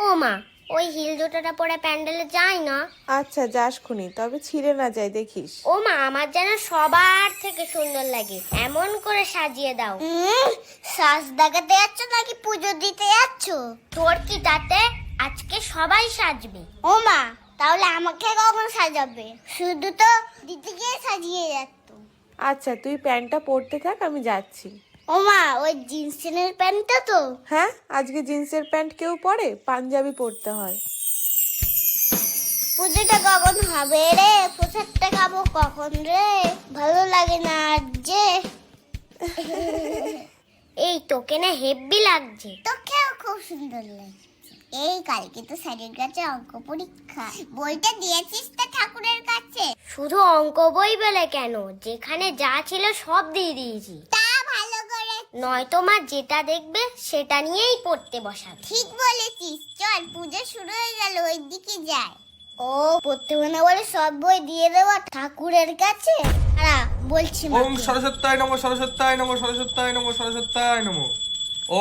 ও মা, ওই হিল জুতোটা পরে প্যান্ডেলে যাই না। আচ্ছা যাস খুনি, তবে ছিঁড়ে না যায় দেখিস। ও মা, আমার যেন সবার থেকে সুন্দর লাগে, এমন করে সাজিয়ে দাও। সাজ দেখাতে যাচ্ছ নাকি পুজো দিতে যাচ্ছ? তোর কি তাতে, আজকে সবাই সাজবে। ও মা, তাহলে আমাকে কখন সাজাবে? শুধু তো দিদিকে সাজিয়ে যাচ্ছ। আচ্ছা তুই প্যান্টটা পরতে থাক, আমি যাচ্ছি। ও মা, ওই জিন্সের প্যান্টটা তো? হ্যাঁ, আজকে জিন্সের প্যান্ট কেউ পরে, পাঞ্জাবি পরতে হয়। পুজোটা কখন হবে রে? প্রসাদটা খাবো কখন রে? ভালো লাগে না আর যে। এই তোকে না হেব্বি লাগছে। তোকেও খুব সুন্দর লাগছে। এই কালকে তো স্যারের কাছে অঙ্ক পরীক্ষা, বইটা দিয়েছিস তো ঠাকুরের কাছে? শুধু অঙ্ক বই বলে কেন, যেখানে যা ছিল সব দিয়ে দিয়েছি। তা ভালো করে, নয়তো মা যেটা দেখবে সেটা নিয়েই পড়তে বসাবে। ঠিক বলেছিস, চল পুজো শুরু হয়ে গেল, ওই দিকে যাই। ও পড়তে না বলে সব বই দিয়ে দেওয়া ঠাকুরের কাছে? বলছি ওম সরস্বত্যায় নমঃ সরস্বত্যায় নমঃ সরস্বত্যায় নমঃ সরস্বত্যায় নমঃ।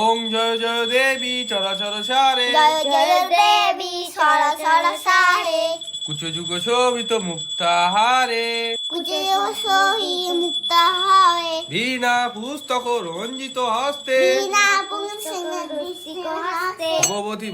ওম জয় জয় দেবী চরাচর সারে, জয় জয় দেবী সরসর সারে, কুচ যুগ শোভিত মুক্তাহারে, কুচে সহি মুক্তা হয়, বীণা পুস্তক রঞ্জিত হস্তে, বিনা পুংসিং দৃষ্টি হাতে, ভগবতী